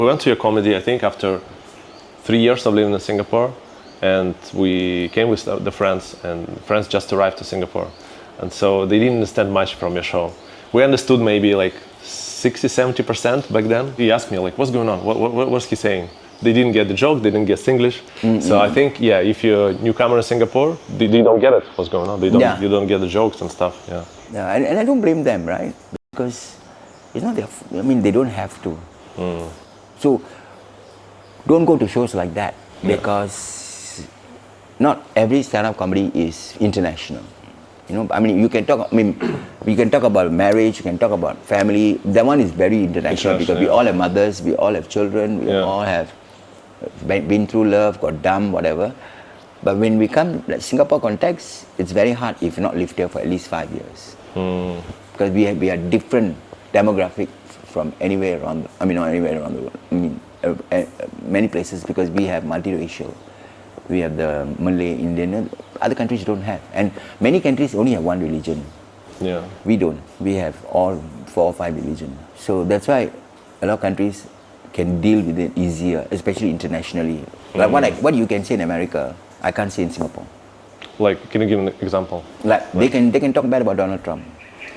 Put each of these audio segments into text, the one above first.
We went to your comedy, I think, after 3 years of living in Singapore, and we came with the friends, and friends just arrived to Singapore. And so they didn't understand much from your show. We understood maybe like 60-70% back then. He asked me like, what's going on? What was he saying? They didn't get the joke, they didn't get English. So I think, yeah, if you're a newcomer in Singapore, they don't get it, what's going on. You don't get the jokes and stuff, yeah. Yeah, and I don't blame them, right? Because it's not their, they don't have to. So don't go to shows like that, because not every stand-up comedy is international. You can talk. We can talk about marriage. You can talk about family. That one is very international because we all have mothers, we all have children, we all have been through love, got dumb, whatever. But when we come like Singapore context, it's very hard if you're not lived here for at least 5 years, because we are different demographic from anywhere around. Not anywhere around the world. Many places, because we have multiracial. We have the Malay, Indian. Other countries don't have, and many countries only have one religion. Yeah. We don't. We have all 4 or 5 religions. So that's why a lot of countries can deal with it easier, especially internationally. Like what you can say in America, I can't say in Singapore. Like, can you give an example? Like they can talk bad about Donald Trump.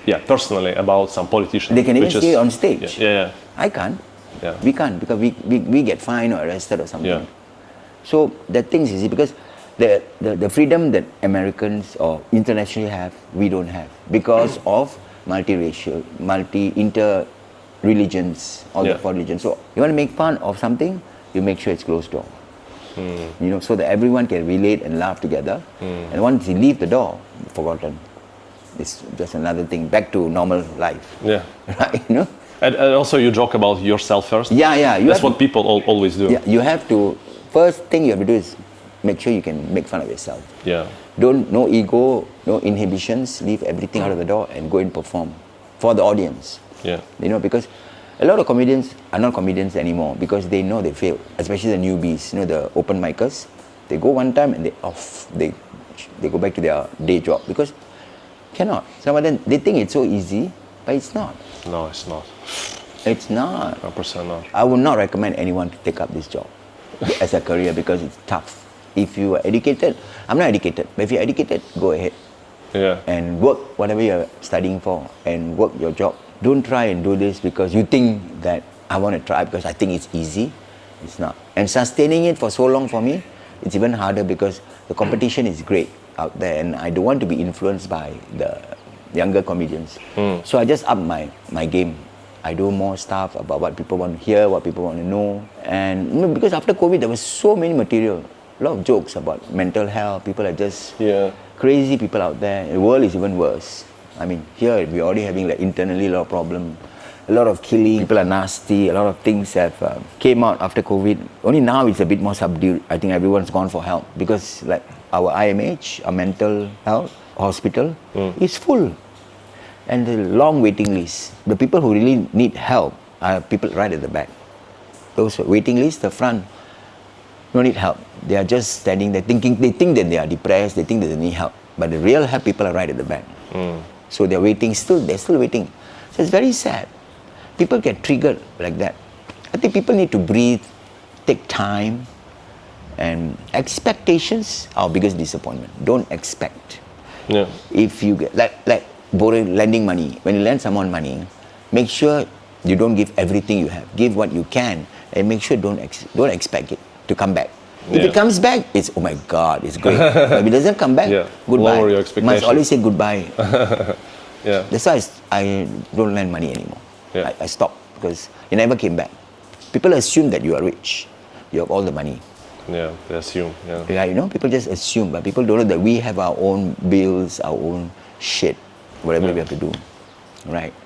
Yeah, personally about some politician. They can even say it on stage. Yeah. I can't. Yeah. We can't, because we get fined or arrested or something. Yeah. So the thing is, because the freedom that Americans or internationally have, we don't have, because of multiracial, inter-religions, all the 4 religions. So you want to make fun of something, you make sure it's closed door. So that everyone can relate and laugh together. And once you leave the door, forgotten. It's just another thing, back to normal life. Yeah. Right? And also you joke about yourself first. Yeah. That's what people always do. Yeah, you have to. First thing you have to do is make sure you can make fun of yourself. Yeah. No ego, no inhibitions. Leave everything out of the door and go and perform for the audience. Yeah. Because a lot of comedians are not comedians anymore because they know they fail, especially the newbies. The open micers. They go one time and they off. They go back to their day job because cannot. Some of them, they think it's so easy, but it's not. No, it's not. It's not. 100% not. I would not recommend anyone to take up this job as a career because it's tough. If you are educated, I'm not educated, but if you're educated, go ahead. Yeah. And work whatever you're studying for and work your job. Don't try and do this because you think that I want to try because I think it's easy. It's not. And sustaining it for so long for me, it's even harder because the competition is great out there and I don't want to be influenced by the younger comedians. So I just up my game. I do more stuff about what people want to hear, what people want to know. And because after COVID, there was so many material. A lot of jokes about mental health. People are just crazy people out there. The world is even worse. Here we're already having internally a lot of problems. A lot of killing. People are nasty. A lot of things have came out after COVID. Only now it's a bit more subdued. I think everyone's gone for help because our IMH, our mental health hospital, is full. And the long waiting list. The people who really need help are people right at the back. Those waiting lists, the front, don't need help. They are just standing there thinking, they think that they are depressed, they think that they need help. But the real help people are right at the back. So they're waiting, they're still waiting. So it's very sad. People get triggered like that. I think people need to breathe, take time, and expectations are our biggest disappointment. Don't expect. Yeah. If you get, lending money. When you lend someone money, make sure you don't give everything you have. Give what you can, and make sure don't expect it to come back. If it comes back, it's oh my God, it's great. If it doesn't come back, goodbye. Lower your expectations. Must always say goodbye. Yeah. That's why I don't lend money anymore. Yeah. I stopped because it never came back. People assume that you are rich, you have all the money. Yeah, they assume. Yeah. People just assume, but people don't know that we have our own bills, our own shit. Whatever we have to do, right?